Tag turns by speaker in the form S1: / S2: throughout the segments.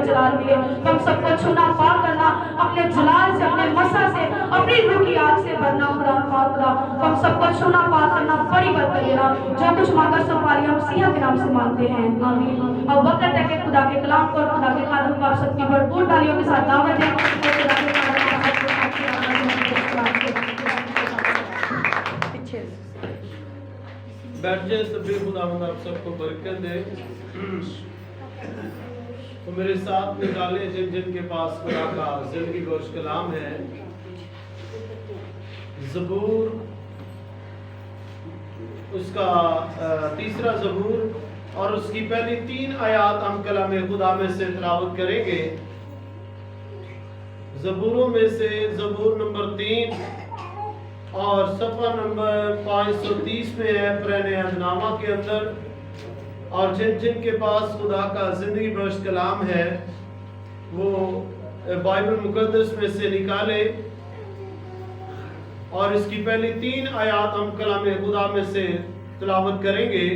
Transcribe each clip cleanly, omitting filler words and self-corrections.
S1: जलाल मिले। हम सबको छूना, पाक करना, अपने जलाल से, अपने मसा से, अपनी रूह की आग से भरना खुदा पाक खुदा। हम सबको छूना, पाक करना, बड़ी बरकत देना। जो कुछ मांगा सो पारी हम मसीहा के नाम से मांगते हैं, आमीन। अब वक्त है कि खुदा के कलाम को और खुदा के खादम को आप सबकी भरपूर तालियों के साथ दावत दें।
S2: बैठ जाए सभी, खुदावंद आप सबको बरकत दे। तो मेरे साथ निकाले जिन जिन के पास खुदा का जिंदगी बख्श कलाम है। ज़बूर उसका तीसरा ज़बूर और उसकी पहली 3 आयात हम कलाम खुदा में से तिलावत करेंगे। ज़बूरों में से ज़बूर नंबर 3 और सफ़ा नंबर 530 में है पुराने अहदनामा के अंदर। और जिन जिन के पास खुदा का ज़िंदगी बख्श कलाम है वो बाइबल मुक़द्दस में से निकाले और इसकी पहली 3 आयात हम कलाम खुदा में से तिलावत करेंगे।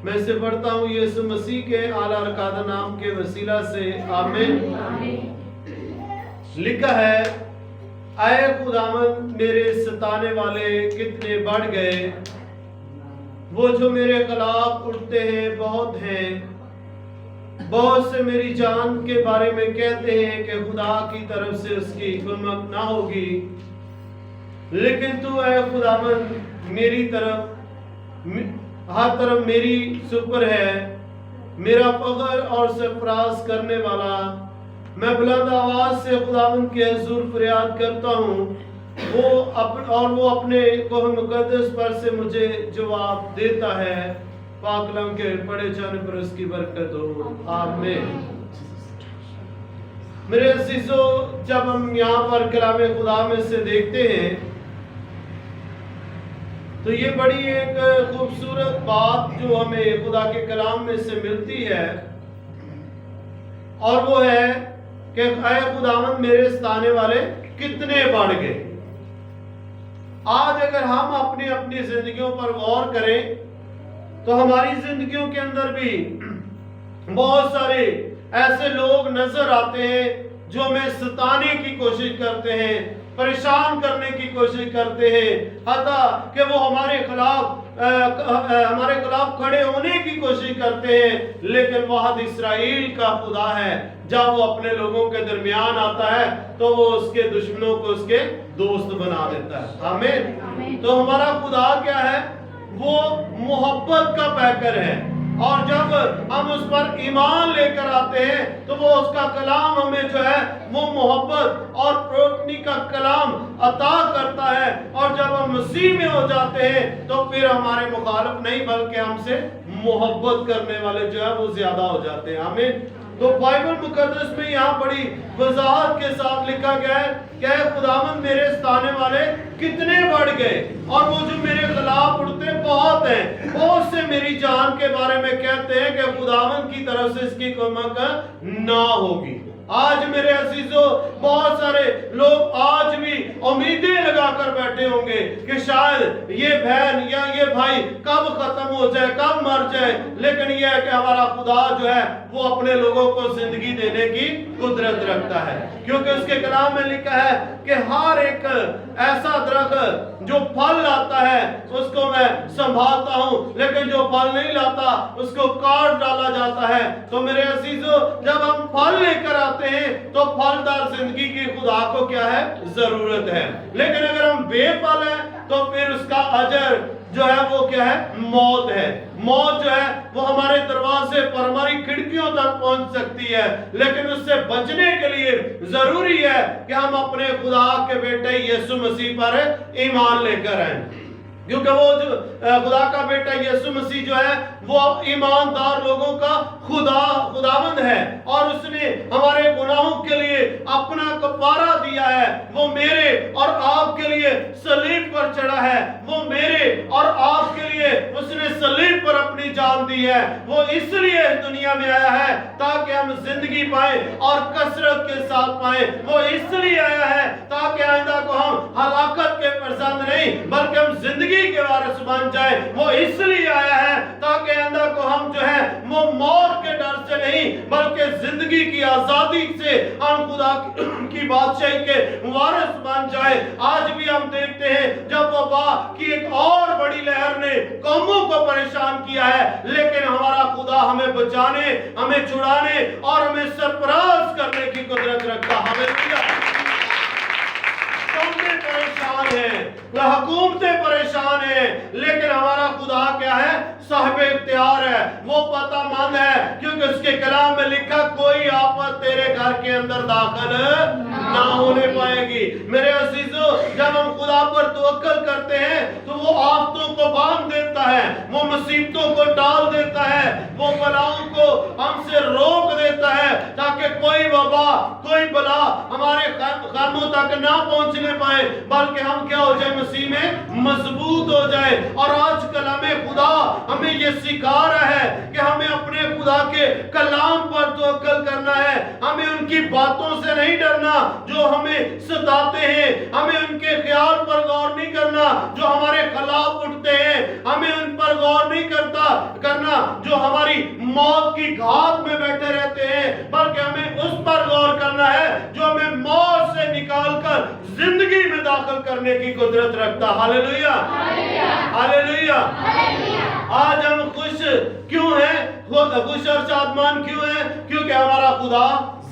S2: मैं इसे पढ़ता हूँ यीशु मसीह के आला रकादा नाम के वसीला से, आमीन। लिखा है, ऐ खुदावंद मेरे सताने वाले कितने बढ़ गए, वो जो मेरे खिलाफ उठते हैं बहुत हैं। बहुत से मेरी जान के बारे में कहते हैं कि खुदा की तरफ से उसकी कुमक ना होगी, लेकिन तू ऐ खुदावंद मेरी तरफ हर तरफ मेरी सुपर है, मेरा फख्र और सरफराज करने वाला। मैं बुलंद आवाज से खुदावंद के हुजूर फरियाद करता हूँ, वो अपने कोह मुकद्दस पर से मुझे जवाब देता है। पाक कलाम के पढ़े जाने पर उसकी बरकत हो, आमीन। मेरे अजीजों, जब हम यहाँ पर कलाम खुदा में से देखते हैं तो ये बड़ी एक खूबसूरत बात जो हमें खुदा के कलाम में से मिलती है, और वो है कि ऐ खुदावंद मेरे सताने वाले कितने बढ़ गए। आज अगर हम अपनी अपनी जिंदगियों पर गौर करें तो हमारी जिंदगियों के अंदर भी बहुत सारे ऐसे लोग नजर आते हैं जो हमें सताने की कोशिश करते हैं, परेशान करने की कोशिश करते हैं, हत्ता कि वो हमारे खिलाफ खड़े होने की कोशिश करते हैं। लेकिन वाहिद इस्राएल का खुदा है, जब वो अपने लोगों के दरमियान आता है तो वो उसके दुश्मनों को उसके दोस्त बना देता है, आमीन। तो हमारा खुदा क्या है? वो मोहब्बत का पैकर है, और जब हम उस पर ईमान लेकर आते हैं तो वो उसका कलाम हमें जो है वो मोहब्बत और रोशनी का कलाम अता करता है। और जब हम मसीह में हो जाते हैं तो फिर हमारे मुखालिफ नहीं बल्कि हमसे मोहब्बत करने वाले जो है वो ज्यादा हो जाते हैं, आमीन। तो बाइबल मुकद्दस में यहाँ बड़ी वजाहत के साथ लिखा गया है कि खुदावंद मेरे सताने वाले कितने बढ़ गए, और वो जो मेरे खिलाफ उठते बहुत हैं। बहुत से मेरी जान के बारे में कहते हैं कि खुदावंद की तरफ से इसकी कुमक ना होगी। आज मेरे अजीजों, बहुत सारे लोग आज भी उम्मीदें लगाकर बैठे होंगे कि शायद ये बहन या ये भाई कब खत्म हो जाए, कब मर जाए। लेकिन यह है कि हमारा खुदा जो है वो अपने लोगों को जिंदगी देने की कुदरत रखता है, क्योंकि उसके कलाम में लिखा है कि हर एक ऐसा दरख्त जो फल लाता है उसको मैं संभालता हूं, लेकिन जो फल नहीं लाता उसको काट डाला जाता है। तो मेरे अजीजों, जब हम फल लेकर आते हैं तो फलदार जिंदगी की खुदा को क्या है? जरूरत है। लेकिन अगर हम बेफल हैं तो फिर उसका अजर जो है वो क्या है? मौत है। मौत जो है वो हमारे दरवाजे पर, हमारी खिड़कियों तक पहुंच सकती है। लेकिन उससे बचने के लिए जरूरी है कि हम अपने खुदा के बेटे यीशु मसीह पर ईमान लेकर आए, क्योंकि वो जो खुदा का बेटा यीशु मसीह जो है वो ईमानदार लोगों का खुदावंद है, और उसने हमारे गुनाहों के लिए अपना कफारा दिया है। वो मेरे और आपके लिए सलीब पर चढ़ा है, वो मेरे और आपके लिए उसने सलीब पर अपनी जान दी है। वो इसलिए दुनिया में आया है ताकि हम जिंदगी पाए और कसरत के साथ पाए। वो इसलिए आया है ताकि आइंदा को हम हलाकत के फरजंद नहीं बल्कि हम जिंदगी के वारिस बन जाए। वो इसलिए आया है ताकि کے اندر کو ہم جو ہے وہ موت کے ڈر سے نہیں بلکہ زندگی کی آزادی سے ہم خدا کی بادشاہی کے وارث بن جائے۔ آج بھی ہم دیکھتے ہیں جب وبا کی ایک اور بڑی لہر نے قوموں کو پریشان کیا ہے، لیکن ہمارا خدا ہمیں بچانے، ہمیں چھڑانے اور ہمیں سرفراز کرنے کی قدرت رکھتا۔ ہاللیلویا۔ قومیں پریشان ہیں، حکومتیں پریشان ہیں، لیکن ہمارا خدا کیا ہے؟ صاحب اختیار ہے، وہ پتہ مند ہے، کیونکہ اس کے کلام میں لکھا کوئی آفت تیرے گھر کے اندر داخل نہ ہونے پائے گی۔ میرے عزیزو، جب ہم خدا پر توکل کرتے ہیں تو وہ آفتوں کو باندھ دیتا ہے، وہ مصیبتوں کو ٹال دیتا ہے، وہ بلاؤں کو ہم سے روک دیتا ہے تاکہ کوئی وبا، کوئی بلا ہمارے خیموں تک نہ پہنچنے پائے، بلکہ ہم کیا ہو جائے؟ مسیح میں مضبوط ہو جائے۔ اور آج کلام خدا ہمیں یہ سکھا رہا ہے کہ ہمیں اپنے خدا کے کلام پر توکل کرنا ہے، ہمیں ان کی باتوں سے نہیں ڈرنا جو ہمیں ستاتے ہیں، ہمیں ان کے خیال پر غور نہیں کرنا جو ہمارے خلاف اٹھتے ہیں، ہمیں ان پر غور نہیں کرنا جو ہماری موت کی گھات میں بیٹھے رہتے ہیں، بلکہ ہمیں اس پر غور کرنا ہے جو ہمیں موت سے نکال کر زندگی میں داخل کرنے کی قدرت رکھتا۔ ہاللیلویا، ہاللیلویا۔ آج ہم خوش کیوں ہیں؟ خوش اور شادمان کیوں ہیں؟ کیونکہ ہمارا خدا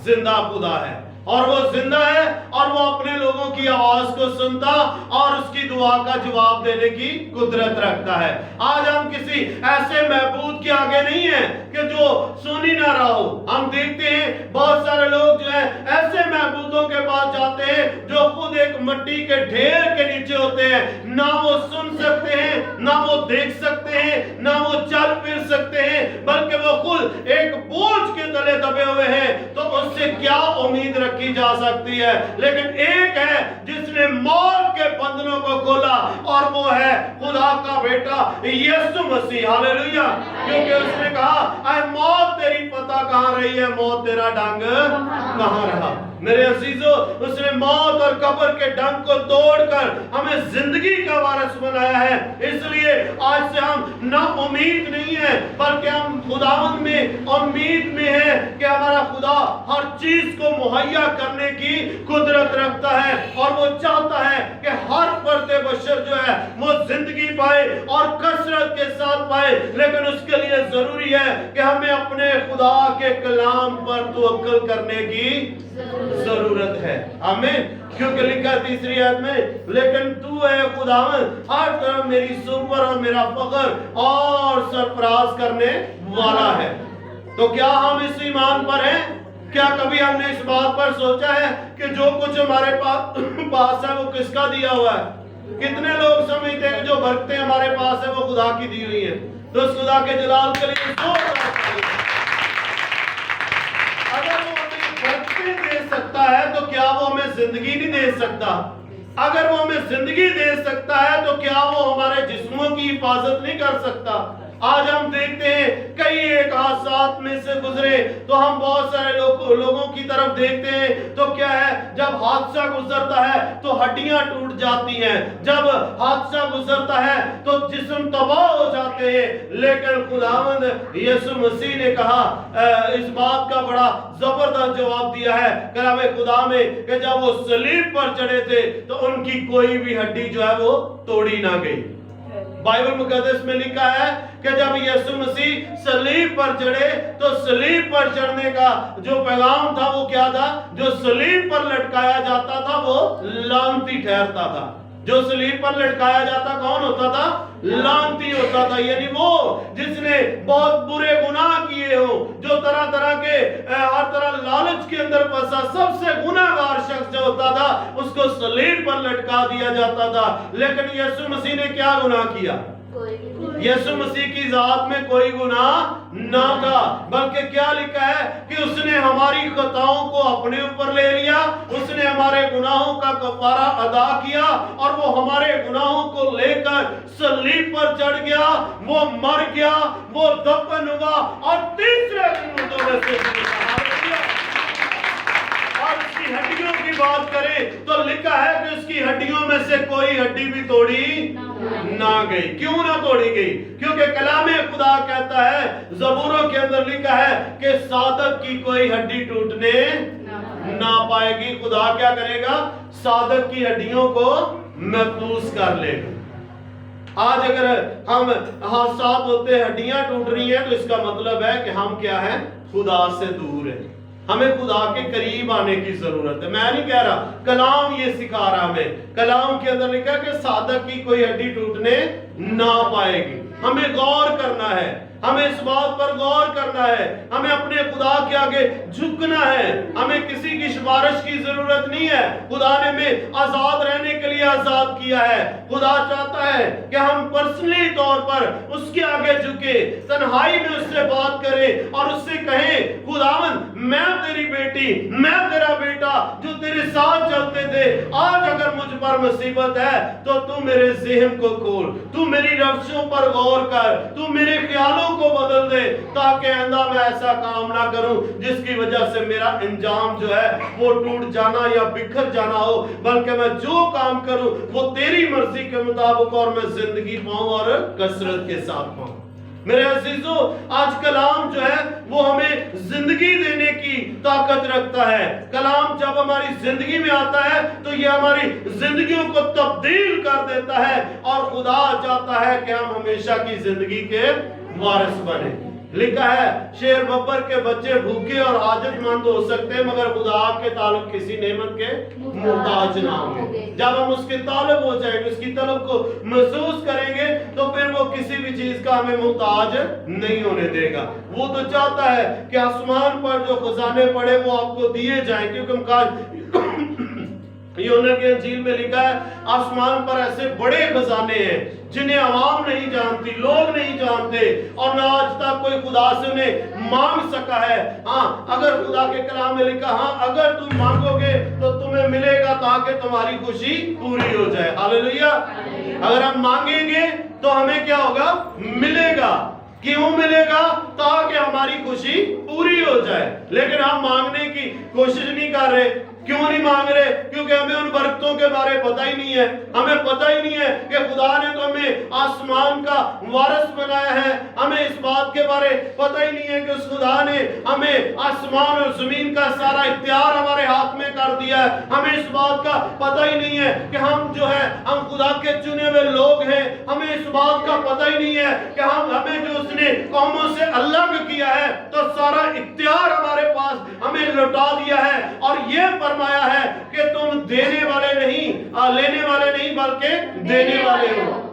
S2: زندہ خدا ہے، اور وہ زندہ ہے، اور وہ اپنے لوگوں کی آواز کو سنتا اور اس کی دعا کا جواب دینے کی قدرت رکھتا ہے۔ آج ہم کسی ایسے معبود کے آگے نہیں ہیں کہ جو سن ہی نہ رہا ہو۔ ہم دیکھتے ہیں بہت سارے لوگ جو ہیں ایسے معبودوں کے پاس جاتے ہیں جو خود ایک مٹی کے ڈھیر کے نیچے ہوتے ہیں، نہ وہ سن سکتے ہیں، نہ وہ دیکھ سکتے ہیں، نہ وہ چل پھر سکتے ہیں، بلکہ وہ خود ایک بوجھ کے تلے دبے ہوئے ہیں۔ تو اس سے کیا امید رکھی جا سکتی ہے؟ لیکن ایک ہے جس نے موت کے بندنوں کو کھولا، اور وہ ہے خدا کا بیٹا یسوع مسیح۔ ہاللیلویا۔ کیونکہ اس نے کہا اے موت تیری پتہ کہاں رہی ہے، موت تیرا ڈنگ کہاں رہا۔ میرے عزیزو، اس نے موت اور قبر کے ڈنگ کو توڑ کر ہمیں زندگی کا وارث بنایا ہے۔ اس لیے آج سے ہم نا امید نہیں ہیں، بلکہ ہم خداوند میں امید میں ہیں کہ ہمارا خدا ہر چیز کو مہیا کرنے کی قدرت رکھتا ہے، اور وہ چاہتا ہے کہ ہر فرد بشر جو ہے وہ زندگی پائے اور کثرت کے ساتھ پائے۔ لیکن اس کے لیے ضروری ہے کہ ہمیں اپنے خدا کے کلام پر توکل کرنے کی ضرورت ہے۔ آمین۔ کیونکہ لکھا ہے تیسری آیت میں، لیکن تو اے خداوند ہر طرف میری سپر اور میرا فخر اور سرفراز کرنے والا ہے۔ تو کیا ہم اس ایمان پر ہیں؟ کیا کبھی ہم نے اس بات پر سوچا ہے کہ جو کچھ ہمارے پاس ہے وہ کس کا دیا ہوا ہے؟ کتنے لوگ سمجھتے ہیں کہ جو برکتیں ہمارے پاس ہے وہ خدا کی دی ہوئی ہیں؟ تو اس خدا کے جلال کے لیے اگر وہ ہمیں برکتیں دے سکتا ہے تو کیا وہ ہمیں زندگی نہیں دے سکتا؟ اگر وہ ہمیں زندگی دے سکتا ہے تو کیا وہ ہمارے جسموں کی حفاظت نہیں کر سکتا؟ آج ہم دیکھتے ہیں کئی ایک حادثات میں سے گزرے تو ہم بہت سارے لوگوں کی طرف دیکھتے ہیں تو کیا ہے، جب حادثہ گزرتا ہے تو ہڈیاں ٹوٹ جاتی ہیں، جب حادثہ گزرتا ہے تو جسم تباہ ہو جاتے ہیں۔ لیکن خداوند یسوع مسیح نے کہا اس بات کا بڑا زبردست جواب دیا ہے کلام خدا میں کہ جب وہ صلیب پر چڑھے تھے تو ان کی کوئی بھی ہڈی جو ہے وہ توڑی نہ گئی۔ بائبل مقدس میں لکھا ہے کہ جب یسوع مسیح صلیب پر چڑھے تو صلیب پر چڑھنے کا جو پیغام تھا وہ کیا تھا؟ جو صلیب پر لٹکایا جاتا تھا وہ لعنتی ٹھہرتا تھا۔ جو صلیب پر لٹکایا جاتا کون ہوتا تھا؟ لعنتی ہوتا تھا، یعنی وہ جس نے بہت برے گناہ کیے ہوں، جو طرح طرح کے ہر طرح لالچ کے اندر پھنسا، سب سے گناہگار شخص جو ہوتا تھا اس کو صلیب پر لٹکا دیا جاتا تھا۔ لیکن یسوع مسیح نے کیا گناہ کیا؟ یسوع مسیح کی ذات میں کوئی گناہ نہ تھا، بلکہ کیا لکھا ہے کہ اس نے ہماری خطاؤں کو اپنے اوپر لے لیا، اس نے ہمارے گناہوں کا کفارہ ادا کیا، اور وہ ہمارے گناہوں کو لے کر صلیب پر چڑھ گیا، وہ مر گیا، وہ دفن ہوا، اور تیسرے دن مردوں میں سے اور اس کی ہڈیوں کی بات کریں تو لکھا ہے کہ اس کی ہڈیوں میں से कोई हड्डी भी तोड़ी ना गई। क्यों ना तोड़ी गई? क्योंकि कलाम खुदा कहता है, ज़बूरों के अंदर लिखा है कि सादक की कोई हड्डी टूटने ना पाएगी। खुदा क्या करेगा? सादक की हड्डियों को महफूज कर लेगा। आज अगर हम हादसात होते, हड्डियां टूट रही हैं, तो इसका मतलब है कि हम क्या है? खुदा से दूर है। हमें खुदा के करीब आने की जरूरत है। मैं नहीं कह रहा, कलाम ये सिखा रहा हमें। कलाम के अंदर लिखा कि सादक की कोई हड्डी टूटने ना पाएगी। हमें गौर करना है, हमें इस बात पर गौर करना है, हमें अपने खुदा के आगे झुकना है। हमें किसी की सिफारिश की जरूरत नहीं है। खुदा ने हमें आजाद रहने के लिए आजाद किया है। खुदा चाहता है कि हम पर्सनली तौर पर उसके आगे झुके, तन्हाई में उससे बात करें और उससे कहें, खुदावन मैं तेरी बेटी, मैं तेरा बेटा जो तेरे साथ चलते थे, आज अगर मुझ पर मुसीबत है तो तू मेरे ज़हन को खोल, तू मेरी रफ्सों पर गौर कर, तू मेरे ख्यालों को बदल दे, ताकि आइंदा मैं ऐसा काम ना करूं जिसकी वजह से मेरा अंजाम जो है वो टूट जाना या बिखर जाना हो, बल्कि मैं जो काम करूं वो तेरी मर्जी के मुताबिक और मैं जिंदगी पाऊं और कसरत के साथ पाऊं। मेरे अजीजों, आज कलाम जो है वो हमें जिंदगी देने की ताकत रखता है। कलाम जब हमारी जिंदगी में आता है तो ये हमारी जिंदगियों को तब्दील कर देता है, और खुदा चाहता है कि हम हमेशा की जिंदगी के वारिस बने। लिखा है, शेर बब्बर के बच्चे भूखे और हाजतमंद हो सकते हैं, मगर खुदा के ताल्लुक किसी नेमत के मुहताज ना होंगे। जब हम उसके ताल्लुक हो जाएंगे, उसकी तलब को महसूस करेंगे, तो फिर वो किसी भी चीज का हमें मुहताज नहीं होने देगा। वो तो चाहता है कि आसमान पर जो खजाने पड़े वो आपको दिए जाएं, क्योंकि यूहन्ना की इंजील में लिखा है, आसमान पर ऐसे बड़े खजाने हैं जिन्हें आवाम नहीं जानती, लोग नहीं जानते, और ना आज तक कोई खुदा से उन्हें मांग सका है। हाँ, अगर खुदा के कलाम में लिखा, हाँ अगर तुम मांगोगे तो तुम्हें मिलेगा ताकि तुम्हारी खुशी पूरी हो जाए। हालेलुया। अगर हम मांगेंगे तो हमें क्या होगा? मिलेगा। क्यों मिलेगा? ताकि हमारी खुशी पूरी हो जाए। लेकिन हम मांगने की कोशिश नहीं कर रहे। क्यों नहीं मांग रहे? क्योंकि हमें उन बरकतों के बारे पता ही नहीं है। हमें पता ही नहीं है कि खुदा ने तो हमें आसमान का वारिस बनाया है। हमें इस बात के बारे पता ही नहीं है कि उस खुदा ने हमें आसमान और जमीन का सारा इख्तियार हमारे हाथ में कर दिया है। हमें इस बात का पता ही नहीं है कि हम जो है हम खुदा के चुने हुए लोग हैं। हमें इस बात का पता ही नहीं है कि हमें जो उसने कौमों से अलग किया है, तो सारा इख्तियार हमारे पास हमें लौटा दिया है, और ये फरमाया है कि तुम देने वाले नहीं, लेने वाले नहीं, बल्कि देने वाले हो।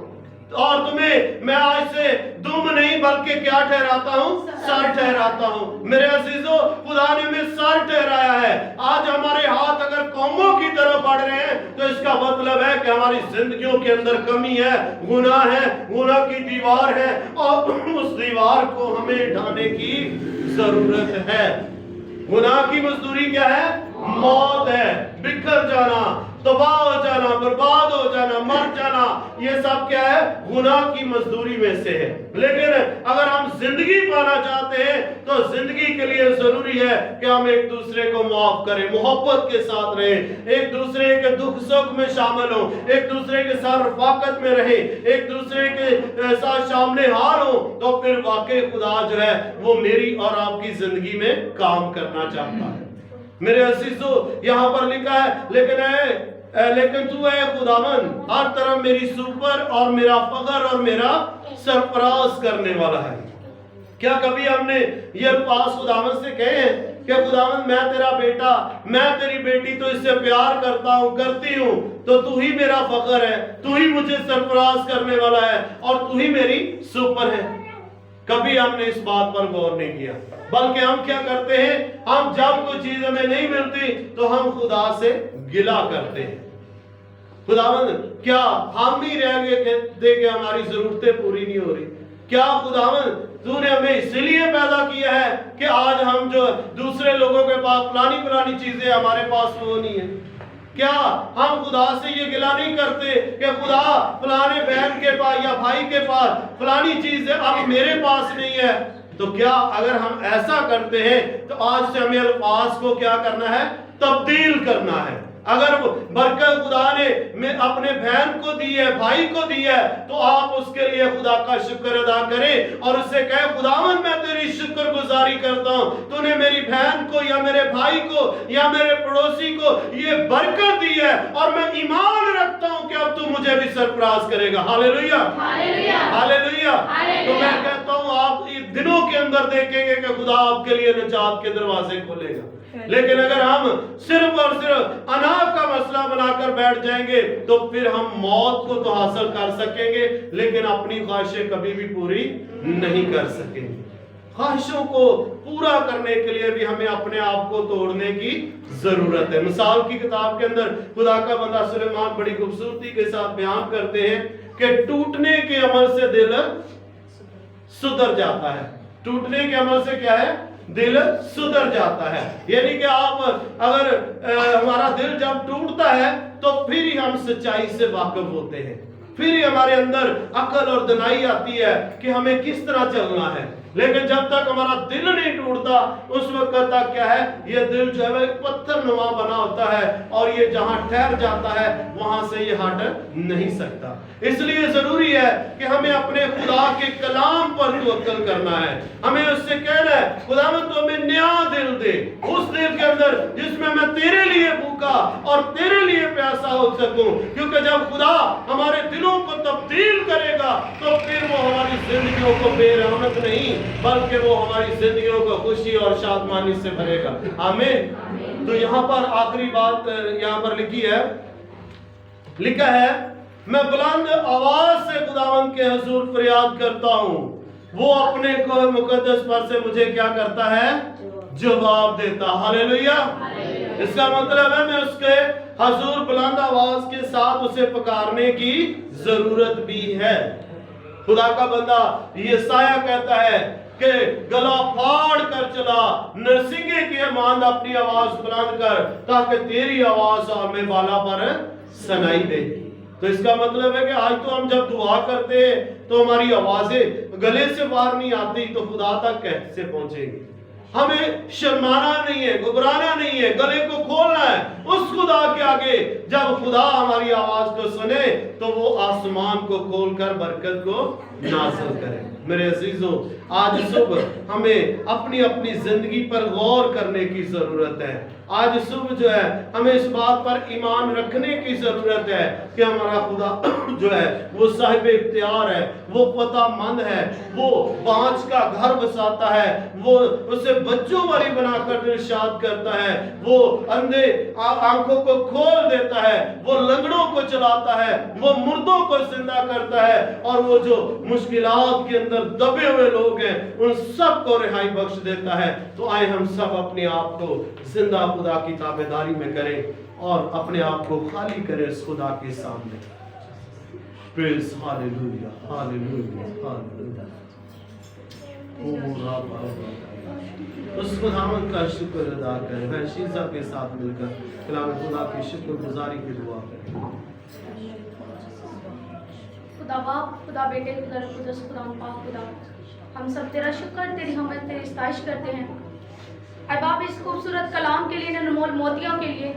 S2: और तुम्हें मैं आज से दुम नहीं बल्कि क्या ठहराता हूँ? सर ठहराता हूँ। मेरे अजीजों, खुदा ने हमें सर ठहराया है। आज हमारे हाथ अगर कौमों की तरफ बढ़ रहे हैं तो इसका मतलब है कि हमारी जिंदगियों के अंदर कमी है, गुनाह है, गुनाह की दीवार है, और उस दीवार को हमें ढाने की जरूरत है। गुनाह की मजदूरी क्या है? मौत है, बिखर जाना, तबाह हो जाना, बर्बाद हो जाना, मर जाना। ये सब क्या है? गुनाह की मजदूरी में से है। लेकिन अगर हम जिंदगी पाना चाहते हैं तो जिंदगी के लिए जरूरी है कि हम एक दूसरे को माफ करें, मोहब्बत के साथ रहें, एक दूसरे के दुख सुख में शामिल हो, एक दूसरे के साथ रफाकत में रहे, एक दूसरे के साथ शामिल हाल हो, तो फिर वाकई खुदा जो है वो मेरी और आपकी जिंदगी में काम करना चाहता है। मेरे अजीजों, यहाँ पर लिखा है, लेकिन तू है खुदावन हर तरफ मेरी सुपर और मेरा फखर और मेरा सरफराज करने वाला है। क्या कभी हमने ये अल्फाज खुदावन से कहे हैं कि खुदावन मैं तेरा बेटा, मैं तेरी बेटी, तो इससे प्यार करता हूँ, करती हूँ, तो तू ही मेरा फखर है, तू ही मुझे सरफराज करने वाला है, और तू ही मेरी सुपर है। कभी हमने इस बात पर गौर नहीं किया, बल्कि हम क्या करते हैं? हम जब कोई चीज हमें नहीं मिलती तो हम खुदा से गिला करते हैं। खुदावन क्या हम ही रह गए थे कि हमारी जरूरतें पूरी नहीं हो रही? क्या खुदावन तूने हमें इसलिए पैदा किया है कि आज हम जो दूसरे लोगों के पास फलानी चीजें हमारे पास वो नहीं है? क्या हम खुदा से ये गिला नहीं करते कि खुदा फलाने बहन के पास या भाई के पास फलानी चीज अब मेरे पास नहीं है? तो क्या अगर हम ऐसा करते हैं तो आज से हमें अल्फाज को क्या करना है? तब्दील करना है। अगर बरकत खुदा ने अपने बहन को दी है, भाई को दी है, तो आप उसके लिए खुदा का शुक्र अदा करें और उससे कहे खुदावन मैं तेरी शुक्रगुजारी करता हूं, तूने मेरी बहन को या मेरे भाई को या मेरे पड़ोसी को ये बरकत दी है और मैं ईमान रखता हूं कि अब तू मुझे भी सरफराज करेगा। Hallelujah,
S1: hallelujah,
S2: hallelujah.
S1: हालेलुया।
S2: तो मैं कहता हूं आप ये दिनों के अंदर देखेंगे कि खुदा आपके लिए निजात के दरवाजे खोलेगा। लेकिन अगर हम सिर्फ और सिर्फ अनाज का मसला बनाकर बैठ जाएंगे तो फिर हम मौत को तो हासिल कर सकेंगे लेकिन अपनी ख्वाहिशें कभी भी पूरी नहीं कर सकेंगे। ख्वाहिशों को पूरा करने के लिए भी हमें अपने आप को तोड़ने की जरूरत है। मिसाल की किताब के अंदर खुदा का बंदा सुलेमान बड़ी खूबसूरती के साथ बयान करते हैं कि टूटने के अमल से दिल सुधर जाता है। टूटने के अमल से क्या है? दिल सुधर जाता है। यानी कि आप अगर हमारा दिल जब टूटता है तो फिर ही हम सच्चाई से वाकिफ होते हैं, फिर ही हमारे अंदर अकल और दनाई आती है कि हमें किस तरह चलना है। लेकिन जब तक हमारा दिल नहीं टूटता उस वक्त तक क्या है, ये दिल जो है पत्थर नुमा बना होता है और ये जहां ठहर जाता है वहां से ये हट नहीं सकता। इसलिए जरूरी है कि हमें अपने खुदा के कलाम पर तवक्कुल करना है। हमें उससे कहना है खुदावंद तू हमें नया दिल दे, उस दिल के अंदर जिसमें मैं तेरे लिए भूखा और तेरे लिए प्यासा हो सकूं। क्योंकि जब खुदा हमारे दिलों को तब्दील करेगा तो फिर वो हमारी जिंदगियों को बेरहमत नहीं बल्कि वो हमारी जिंदगियों को खुशी और शादमानी से भरेगा। आमीन। तो यहाँ पर आखिरी बात यहाँ पर लिखा है मैं बुलंद आवाज से खुदावंद के हुजूर फरियाद करता हूँ, वो अपने को मुकद्दस पर से मुझे क्या करता है? जवाब देता। हालेलुया। इसका मतलब है मैं उसके हुजूर बुलंद आवाज के साथ उसे पुकारने की जरूरत भी है। खुदा का बंदा यशायाह कहता है कि गला फाड़ कर चला, नरसिंगे की मांद अपनी आवाज बुलंद कर ताकि तेरी आवाज हमें बाला पर सुनाई दे। तो इसका मतलब है कि आज तो हम जब दुआ करते हैं तो हमारी आवाजें गले से बाहर नहीं आती तो खुदा तक कैसे पहुंचेगी? हमें शर्माना नहीं है, घबराना नहीं है, गले को खोलना है उस खुदा के आगे। जब खुदा हमारी आवाज को सुने तो वो आसमान को खोलकर बरकत को नाज़िल करे। मेरे अजीजों, आज सुबह हमें अपनी अपनी जिंदगी पर गौर करने की जरूरत है। आज सुबह जो है हमें इस बात पर ईमान रखने की जरूरत है कि हमारा खुदा जो है वो साहिब इख्तियार है, वो पतामंद है, वो बांझ का घर बसाता है, वो उसे बच्चों वाली बनाकर इरशाद करता है, वो अंधे आंखों को खोल देता है, वो लंगड़ों को चलाता है, वो मुर्दों को जिंदा करता है और वो जो मुश्किलात के अंदर दबे हुए लोग हैं उन सब को रिहाई बख्श देता है। तो आए हम सब अपने आप को जिंदा खुदा की ताबेदारी में करें और अपने आप को खाली करें इस खुदा के सामने। Praise hallelujah, hallelujah, hallelujah. उस खुदावंद का शुक्र अदा करें। मैं शीजा के साथ मिलकर कलाम खुदा की शुक्रगुजारी की दुआ करें।
S1: खुदा बाप, खुदा बेटे, खुदा रूह कुद्दुस, खुदा पाक खुदा, हम सब तेरा शुक्र, तेरी हमद, तेरी सताइश करते हैं। ऐ बाप इस खूबसूरत कलाम के लिए, इन अनमोल मोतियों के लिए,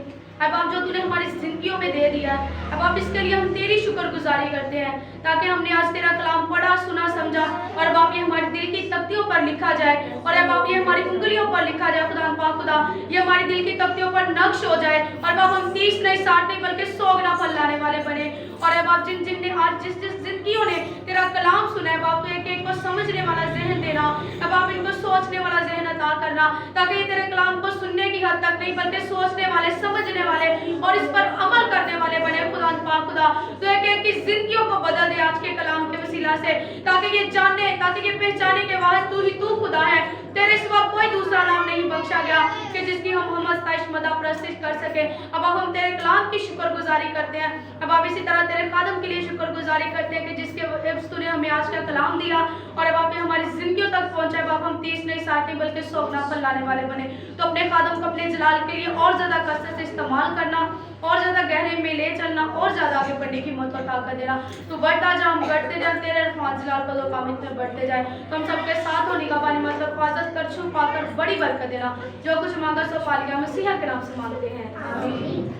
S1: ऐ बाप जो तूने हमारी जिंदगियों में दे दिया है, ऐ बाप इसके लिए हम तेरी शुक्रगुजारी करते हैं ताकि हमने आज तेरा कलाम पढ़ा, सुना, समझा और बाप ये हमारे दिल की तख्तियों पर लिखा जाए और ऐ बाप ये हमारी उंगलियों पर लिखा जाए। खुदा पाक खुदा, ये हमारे दिल की तख्तियों पर नक्श हो जाए और बाप हम 30 नहीं 60 नहीं बल्कि 100 गुना फल लाने वाले बने। और ऐ बाप जिन जिन ने आज जिस जिस जिंदगियों ने तेरा कलाम सुना है बाप, तो एक एक को समझने वाला ज़हन देना, ऐ बाप इनको सोचने वाला ज़हन अता करना ताकि ये तेरे कलाम को सुनने की हद तक नहीं बल्कि सोचने वाले, समझने वाले और इस पर अमल करने वाले बने। खुदा पाक खुदा, तो एक एक की जिंदगियों को बदल दे आज के कलाम के वसीला से, ताकि ये जाने, ताकि ये पहचाने के बाद तू ही तू खुदा है, तेरे सिवा कोई दूसरा नाम नहीं बख्शा गया कि जिसकी हम अस्ताइश मदा प्रस्तिश कर सके। अब हम तेरे कलाम की शुक्रगुजारी करते हैं। अब आप इसी तरह तेरे खादम के लिए शुक्रगुजारी करते हैं कि जिसके तूने हमें आज का कलाम दिया और अब आप हमारी जिंदगियों तक पहुंचा। अब हम 30 नहीं 60 नहीं बल्कि 100 गुना फल लाने वाले बने। तो अपने खादम को अपने जलाल के लिए और ज्यादा कसरत से इस्तेमाल करना, और ज्यादा गहरे में ले चलना और ज्यादा आगे बढ़ने की मौत और ताकत देना। तो बढ़ता जा, हम बढ़ते जाए, तेरे रफ़ात जलाल का दो काम इतने बढ़ते जाए। तो हम सबके साथ हो निगहबानी मतलब हिफाजत कर, छुपा कर बड़ी बरकत देना। जो कुछ मांगा सो पा लिया, मसीहा के नाम से मांगते हैं, आमीन।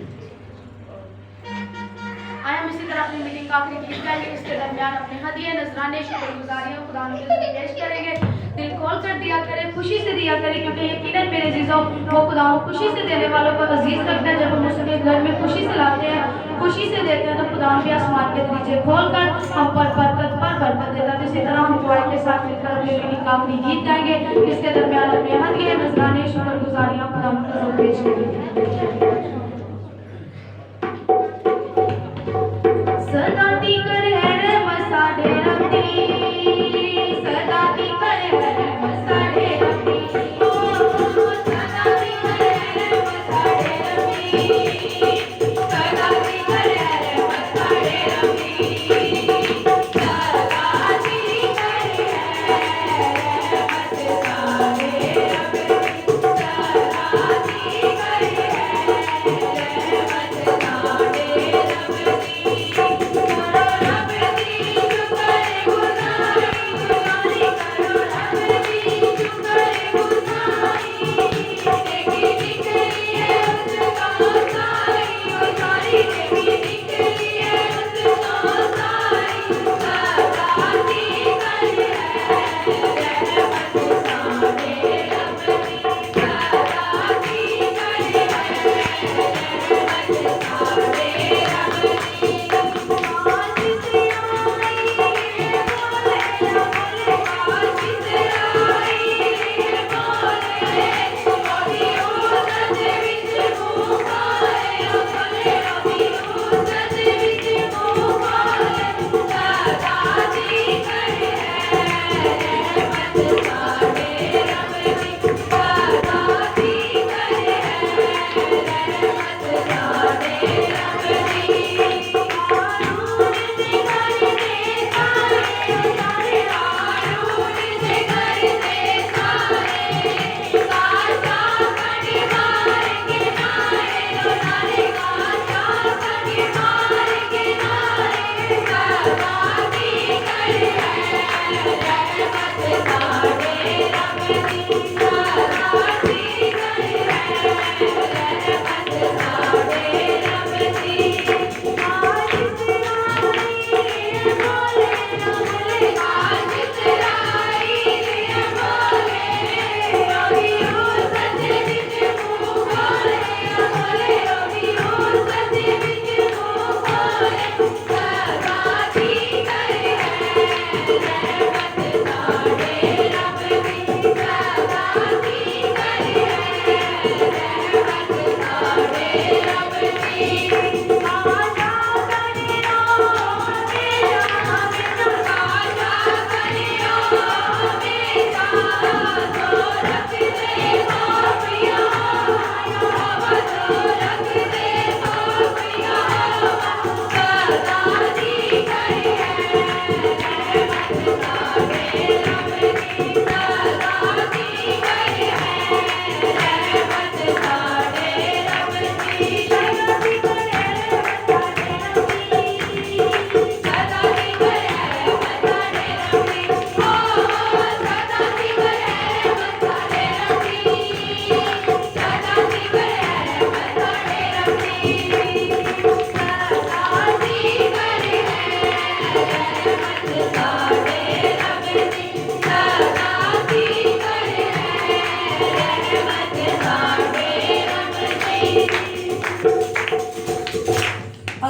S1: अपनी मीटिंग का आखिरी गीत गाएंगे। इसके दरमियान अपने हदिये नजराने शुक्रगुजारियां खुदा के लिए पेश करेंगे। दिल खोल कर दिया करें, खुशी से दिया करें, क्योंकि यकीनन मेरे अजीजों वो खुदा खुशी से देने वालों को अजीज करता है। जब हम उसके घर में खुशी से लाते हैं, खुशी से देते हैं, तो खुदा भी आसमान के दरीचे खोल कर हम पर बरकत देता है। इसी तरह हम दुआ के साथ मिलकर अपने मीटिंग का आखिरी गीत गाएंगे। इसके दरमियान अपने हदिये नजराने शुक्रगुजारियां खुदा के लिए पेश करेंगे। सदा दी करे रे मसाडे रब्बी, सदा दी करे रे मसाडे रब्बी, ओ सदा दी करे रे मसाडे रब्बी, सदा दी करे रे मसाडे रब्बी, सदा दी करे रे मसाडे रब्बी, सदा दी करे रे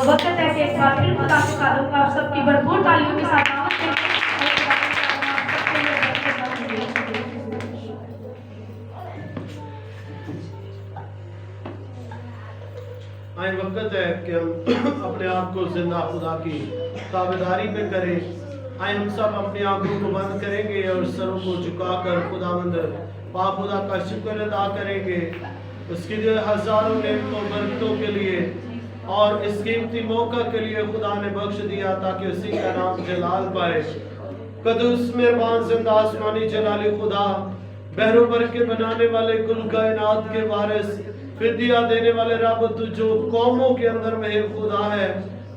S1: वक्त है कि एक बार फिर खुदा के कदम को आप सबकी भरपूर तालियों के साथ दावत दें।
S2: आए वक्त है कि हम अपने आप को जिंदा खुदा की ताबेदारी में करें। आए हम सब अपनी आंखों को बंद करेंगे और सरों को झुकाकर खुदावंद पाक खुदा का शुक्र अदा करेंगे, उसकी जो हजारों नेमतों बरकतों के लिए और इस कीमती मौका के लिए खुदा ने बख्श दिया ताकि उसी का नाम जलाल पाए। कदूस मेहरबान जिंदा आसमानी जलाली खुदा, बहरों पर के बनाने वाले कुल कायनात के वारिस, फिदिया देने वाले रब, तू जो कौमों के अंदर में खुदा है,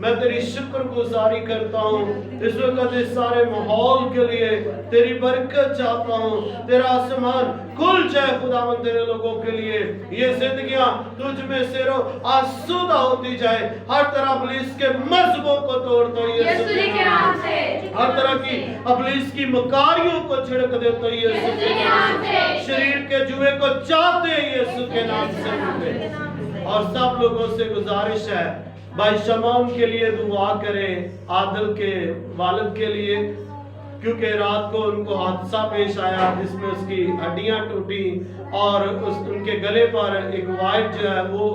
S2: मैं तेरी शुक्र गुजारी करता हूँ इस वक्त इस सारे माहौल के लिए, तेरी बरकत चाहता हूँ, तेरा आसमान खुल जाए खुदावन तेरे लोगों के लिए, ये जिंदगियां तुझ में से आसूदा होती जाए, हर तरह इब्लीस के मजहबों को तोड़ता हूँ यीशु के नाम से, हर तरह की इब्लीस की मकारियों को छिड़क देता हूँ यीशु के नाम से, शरीर के जुए को चाहते हैं यीशु के नाम से। और सब लोगों से गुजारिश है भाई शमौन के लिए दुआ करें, आदिल के वालिद के लिए, क्योंकि रात को उनको हादसा पेश आया जिसमें उसकी हड्डियां टूटी और उनके गले पर एक वाइट जो है वो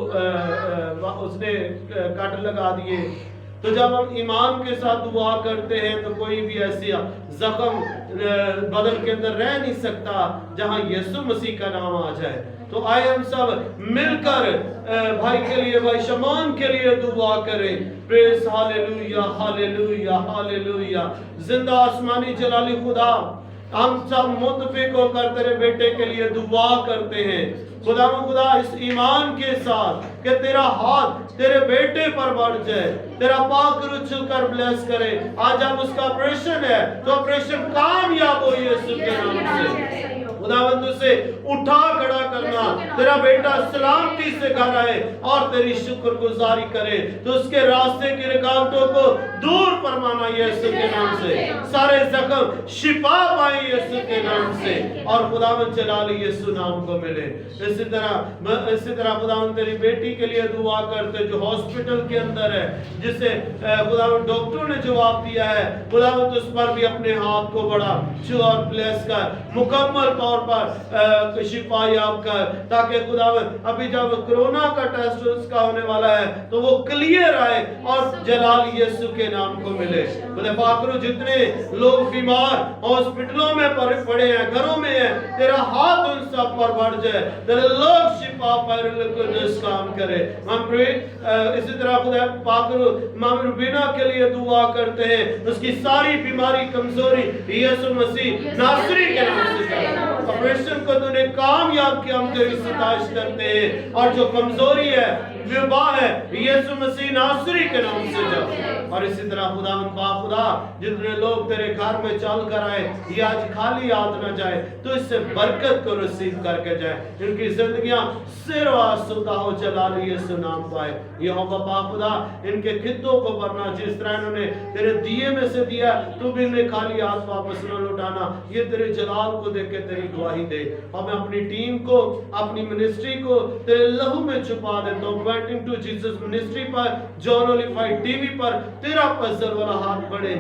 S2: उसने कट लगा दिए। तो जब हम ईमान के साथ दुआ करते हैं तो कोई भी ऐसी जख्म बदन के अंदर रह नहीं सकता जहां यीशु मसीह का नाम आ जाए। तो आए हम सब मिलकर भाई के लिए, भाई शमौन के लिए दुआ करें। Praise hallelujah hallelujah hallelujah. जिंदा आसमानी जलाली खुदा, हम सब मुतफिक होकर तेरे बेटे के लिए दुआ करते हैं। खुदा इस ईमान के साथ कि तेरा हाथ तेरे बेटे पर बढ़ जाए, तेरा पाक रुचल कर ब्लेस करे। आज जब उसका ऑपरेशन है तो ऑपरेशन कामयाब हो यीशु के नाम से। खुदावंद उसे उठा खड़ा करना, तेरा बेटा सलामती से घर आए और तेरी शुक्रगुजारी करे, तो उसके रास्ते की रुकावटों को दूर फरमाना यीशु के नाम से, सारे जख्म शिफा पाए यीशु के नाम से, और खुदावंद जलाल यीशु नाम को मिले। इसी तरह खुदावंद तेरी बेटी के लिए दुआ करते जो हॉस्पिटल के अंदर है, जिसे खुदावंद डॉक्टरों ने जवाब दिया है, खुदावंद उस पर भी अपने हाथ को बड़ा छू और ब्लेस कर, मुकम्मल तौर पर शिफा याब कर, ताकि खुदावंद अभी जब कोरोना का टेस्ट उसका होने वाला है तो वो क्लियर आए और जलाल यीशु के नाम को मिले। खुदा पाकरू जितने लोग बीमार हॉस्पिटलों में पड़े हैं, घरों में हैं, तेरा हाथ उन सब पर बढ़ जाए, तेरे लोग शिफा पर काम करे। हम इसी तरह खुदा पाकरू मामी रुबीना के लिए दुआ करते हैं, उसकी सारी बीमारी कमजोरी यीशु मसीह नासरी के नाम से करे। ऑपरेशन को तूने कामयाब किया, हम तेरी सताइश करते हैं, और जो कमजोरी है विवाह है यीशु मसीह नासरी के नाम से जाओ। और इसी तरह खुदा जितने लोग तेरे घर में चल कर आए, ये आज खाली हाथ न जाए, तो इससे बरकत को रिसीव करके जाए, इनकी जिंदगियां सिर आसूदा हो, जलाल यीशु नाम पाए। यहोवा पाक खुदा इनके खिद्दों को भरना, जिस तरह इन्होंने तेरे दिए में से दिया, तू भी इन्हें खाली हाथ वापस न लौटाना, ये तेरे जलाल को देख के तेरी गवाही दे। और मैं अपनी टीम को, अपनी मिनिस्ट्री को तेरे लहू में छुपा देता हूँ। पॉइंटिंग टू जीसस मिनिस्ट्री पर, जॉन ओलिफाइड टीवी पर तेरा फजल वाला हाथ बढ़े।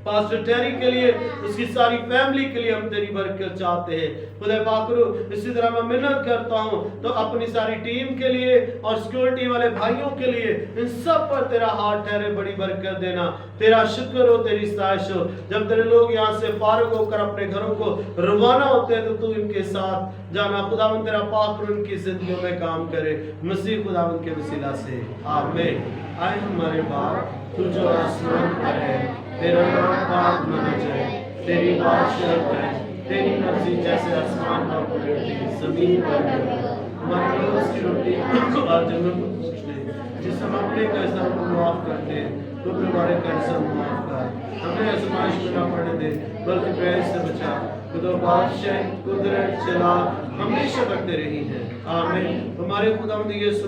S2: पास्टर टेरी के लिए, उसकी सारी फैमिली के लिए हम तेरी बरकत चाहते हैं। खुदा पाकरू इसी तरह मैं मिन्नत करता हूँ तो अपनी सारी टीम के लिए और सिक्योरिटी वाले भाइयों के लिए, इन सब पर तेरा हाथ ठहरे, बड़ी बरकत देना। तेरा शुक्र हो, तेरी सताइश हो। जब तेरे लोग यहाँ से फारिग होकर अपने घरों को रवाना होते हैं तो तू इनके साथ जाना। खुदावंद तेरा पाकरू इनकी जिंदगियों में काम करे, मसीह खुदावंद के वसीला से आमीन। आए हमारे बाप, तू जो आसमान पर है, तेरा नाम पाक माना जाए, तेरी बादशाहत है, तेरी मर्जी जैसे आसमान पर पड़ती जमीन पर है। हमारे रोज की रोटी आज हमें बख्श दे, जिस हम अपने कर्जों को माफ करते हैं, तो भी हमारे कर्ज माफ कर। हमें आजमाइश में न पड़ने दे, बल्कि बैर से बचा। खुदा बादशाह कुदरत चला हमेशा करते रही है। आमीन। हमारे खुदावंद यीशु